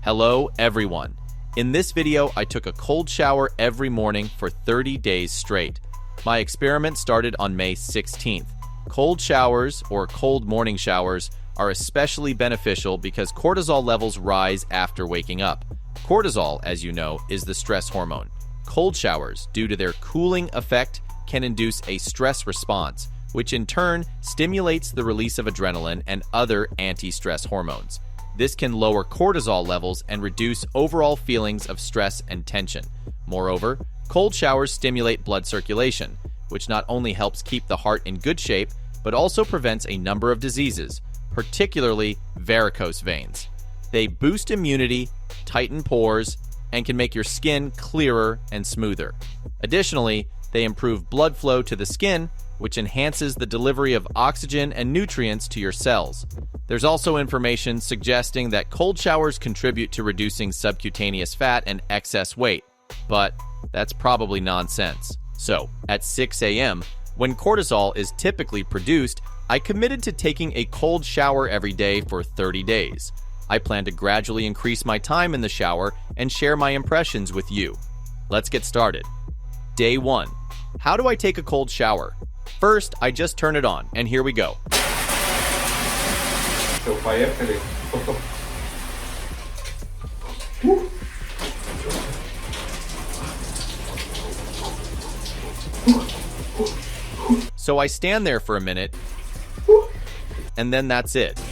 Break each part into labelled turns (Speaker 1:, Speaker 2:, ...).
Speaker 1: Hello everyone. In this video, I took a cold shower every morning for 30 days straight. My experiment started on May 16th. Cold showers, or cold morning showers, are especially beneficial because cortisol levels rise after waking up. Cortisol, as you know, is the stress hormone. Cold showers, due to their cooling effect, can induce a stress response, which in turn stimulates the release of adrenaline and other anti-stress hormones. This can lower cortisol levels and reduce overall feelings of stress and tension. Moreover, cold showers stimulate blood circulation, which not only helps keep the heart in good shape, but also prevents a number of diseases, particularly varicose veins. They boost immunity, tighten pores, and can make your skin clearer and smoother. Additionally, they improve blood flow to the skin, which enhances the delivery of oxygen and nutrients to your cells. There's also information suggesting that cold showers contribute to reducing subcutaneous fat and excess weight, but that's probably nonsense. So, at 6 a.m., when cortisol is typically produced, I committed to taking a cold shower every day for 30 days. I plan to gradually increase my time in the shower and share my impressions with you. Let's get started. Day 1. How do I take a cold shower? First, I just turn it on, and here we go. So I stand there for a minute, and then that's it.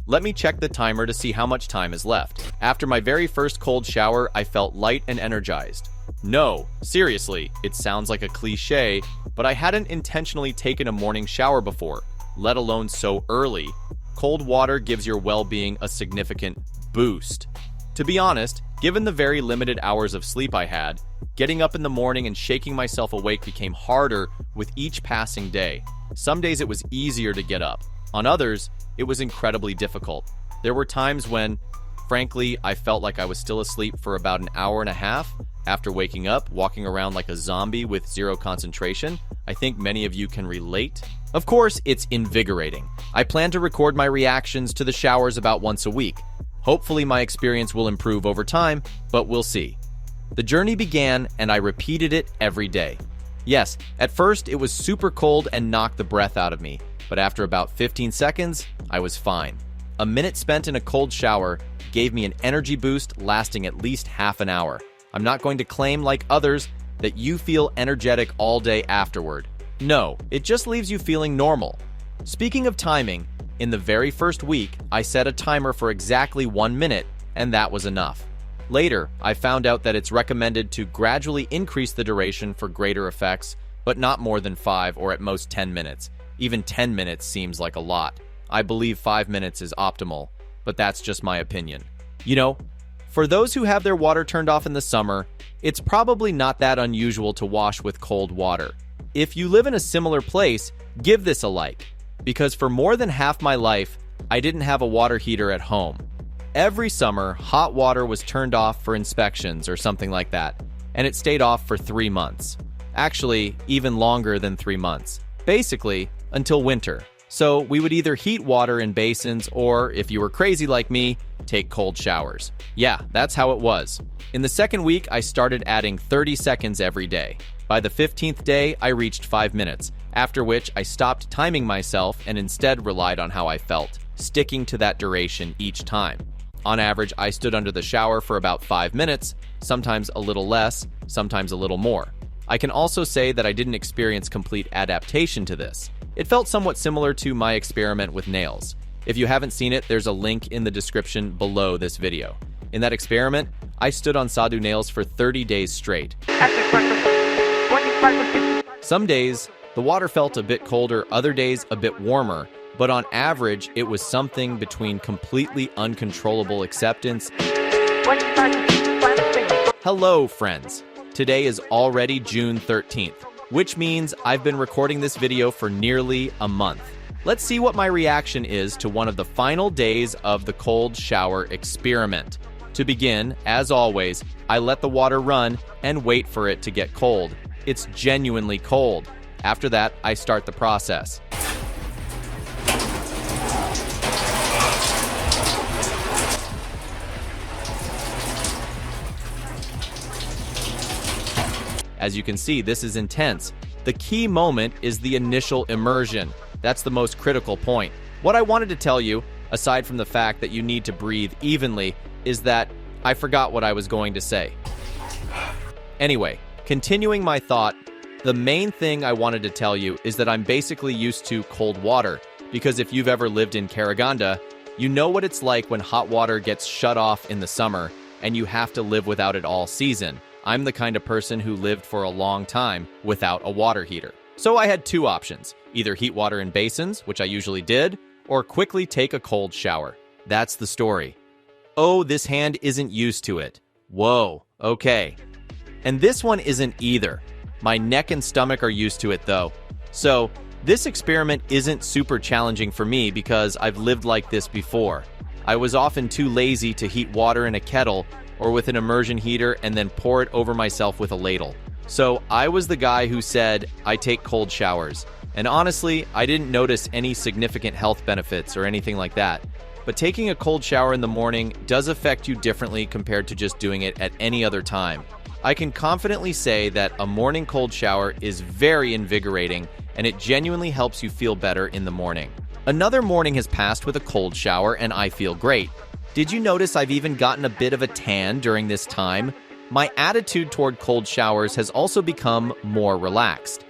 Speaker 1: Let me check the timer to see how much time is left. After my very first cold shower, I felt light and energized. No, seriously, it sounds like a cliche, but I hadn't intentionally taken a morning shower before, let alone so early. Cold water gives your well-being a significant boost. To be honest, given the very limited hours of sleep I had, getting up in the morning and shaking myself awake became harder with each passing day. Some days it was easier to get up. On others, it was incredibly difficult. There were times when, frankly, I felt like I was still asleep for about an hour and a half after waking up, walking around like a zombie with zero concentration. I think many of you can relate. Of course, it's invigorating. I plan to record my reactions to the showers about once a week. Hopefully my experience will improve over time, but we'll see. The journey began and I repeated it every day. Yes, at first it was super cold and knocked the breath out of me, but after about 15 seconds, I was fine. A minute spent in a cold shower gave me an energy boost lasting at least half an hour. I'm not going to claim, like others, that you feel energetic all day afterward. No, it just leaves you feeling normal. Speaking of timing, in the very first week, I set a timer for exactly 1 minute, and that was enough. Later, I found out that it's recommended to gradually increase the duration for greater effects, but not more than 5 or at most 10 minutes. Even 10 minutes seems like a lot. I believe 5 minutes is optimal, but that's just my opinion. You know, for those who have their water turned off in the summer, it's probably not that unusual to wash with cold water. If you live in a similar place, give this a like, because for more than half my life, I didn't have a water heater at home. Every summer, hot water was turned off for inspections or something like that, and it stayed off for 3 months. Actually, even longer than 3 months. Basically, until winter. So we would either heat water in basins or, if you were crazy like me, take cold showers. Yeah, that's how it was. In the second week, I started adding 30 seconds every day. By the 15th day, I reached 5 minutes, after which I stopped timing myself and instead relied on how I felt, sticking to that duration each time. On average, I stood under the shower for about 5 minutes, sometimes a little less, sometimes a little more. I can also say that I didn't experience complete adaptation to this. It felt somewhat similar to my experiment with nails. If you haven't seen it, there's a link in the description below this video. In that experiment, I stood on Sadhu nails for 30 days straight. Some days, the water felt a bit colder, other days a bit warmer, but on average, it was something between completely uncontrollable acceptance. Hello, friends. Today is already June 13th, which means I've been recording this video for nearly a month. Let's see what my reaction is to one of the final days of the cold shower experiment. To begin, as always, I let the water run and wait for it to get cold. It's genuinely cold. After that, I start the process. As you can see, this is intense. The key moment is the initial immersion. That's the most critical point. What I wanted to tell you, aside from the fact that you need to breathe evenly, is that I forgot what I was going to say. Anyway, continuing my thought, the main thing I wanted to tell you is that I'm basically used to cold water, because if you've ever lived in Karaganda, you know what it's like when hot water gets shut off in the summer and you have to live without it all season. I'm the kind of person who lived for a long time without a water heater. So I had two options, either heat water in basins, which I usually did, or quickly take a cold shower. That's the story. Oh, this hand isn't used to it. Whoa, okay. And this one isn't either. My neck and stomach are used to it though. So this experiment isn't super challenging for me because I've lived like this before. I was often too lazy to heat water in a kettle or with an immersion heater and then pour it over myself with a ladle. So I was the guy who said, I take cold showers. And honestly, I didn't notice any significant health benefits or anything like that. But taking a cold shower in the morning does affect you differently compared to just doing it at any other time. I can confidently say that a morning cold shower is very invigorating and it genuinely helps you feel better in the morning. Another morning has passed with a cold shower and I feel great. Did you notice I've even gotten a bit of a tan during this time? My attitude toward cold showers has also become more relaxed.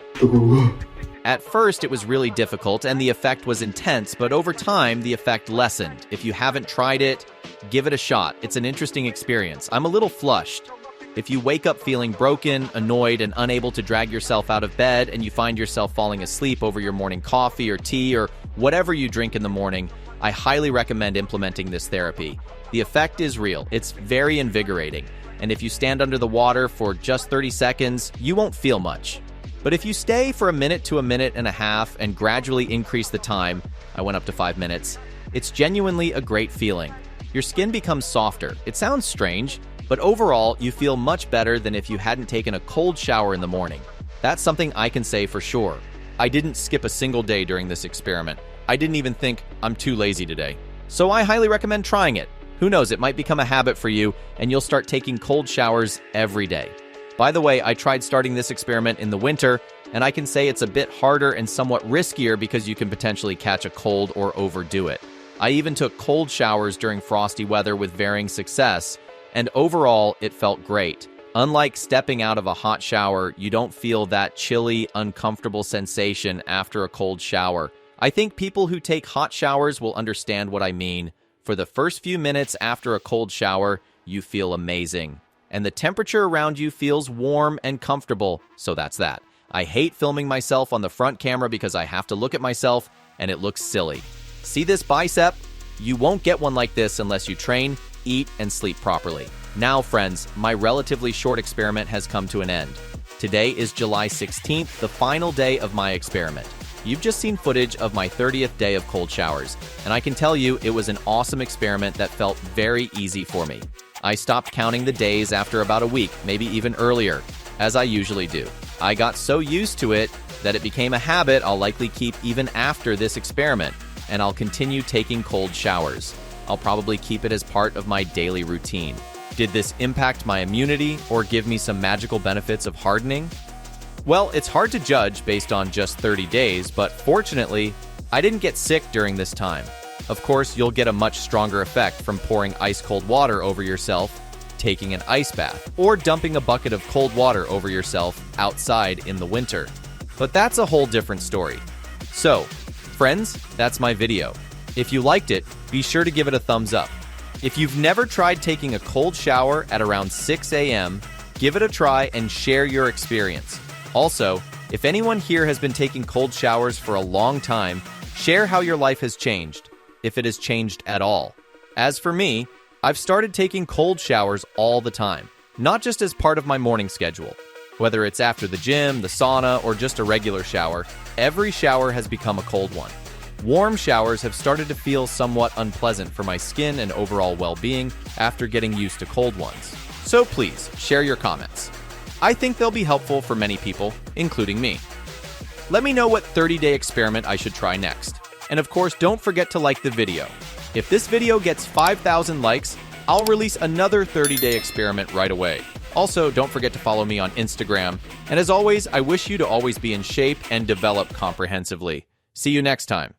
Speaker 1: At first, it was really difficult and the effect was intense, but over time, the effect lessened. If you haven't tried it, give it a shot. It's an interesting experience. I'm a little flushed. If you wake up feeling broken, annoyed, and unable to drag yourself out of bed, and you find yourself falling asleep over your morning coffee or tea or whatever you drink in the morning, I highly recommend implementing this therapy. The effect is real. It's very invigorating. And if you stand under the water for just 30 seconds, you won't feel much. But if you stay for a minute to a minute and a half and gradually increase the time, I went up to 5 minutes, it's genuinely a great feeling. Your skin becomes softer. It sounds strange, but overall, you feel much better than if you hadn't taken a cold shower in the morning. That's something I can say for sure. I didn't skip a single day during this experiment. I didn't even think I'm too lazy today. So I highly recommend trying it. Who knows, it might become a habit for you and you'll start taking cold showers every day. By the way, I tried starting this experiment in the winter, and I can say it's a bit harder and somewhat riskier because you can potentially catch a cold or overdo it. I even took cold showers during frosty weather with varying success, and overall, it felt great. Unlike stepping out of a hot shower, you don't feel that chilly, uncomfortable sensation after a cold shower. I think people who take hot showers will understand what I mean. For the first few minutes after a cold shower, you feel amazing. And the temperature around you feels warm and comfortable, so that's that. I hate filming myself on the front camera because I have to look at myself and it looks silly. See this bicep? You won't get one like this unless you train, eat, and sleep properly. Now, friends, my relatively short experiment has come to an end. Today is July 16th, the final day of my experiment. You've just seen footage of my 30th day of cold showers, and I can tell you it was an awesome experiment that felt very easy for me. I stopped counting the days after about a week, maybe even earlier, as I usually do. I got so used to it that it became a habit I'll likely keep even after this experiment, and I'll continue taking cold showers. I'll probably keep it as part of my daily routine. Did this impact my immunity or give me some magical benefits of hardening? Well, it's hard to judge based on just 30 days, but fortunately, I didn't get sick during this time. Of course, you'll get a much stronger effect from pouring ice-cold water over yourself, taking an ice bath, or dumping a bucket of cold water over yourself outside in the winter. But that's a whole different story. So, friends, that's my video. If you liked it, be sure to give it a thumbs up. If you've never tried taking a cold shower at around 6 a.m., give it a try and share your experience. Also, if anyone here has been taking cold showers for a long time, share how your life has changed, if it has changed at all. As for me, I've started taking cold showers all the time, not just as part of my morning schedule. Whether it's after the gym, the sauna, or just a regular shower, every shower has become a cold one. Warm showers have started to feel somewhat unpleasant for my skin and overall well-being after getting used to cold ones. So please, share your comments. I think they'll be helpful for many people, including me. Let me know what 30-day experiment I should try next. And of course, don't forget to like the video. If this video gets 5,000 likes, I'll release another 30-day experiment right away. Also, don't forget to follow me on Instagram. And as always, I wish you to always be in shape and develop comprehensively. See you next time.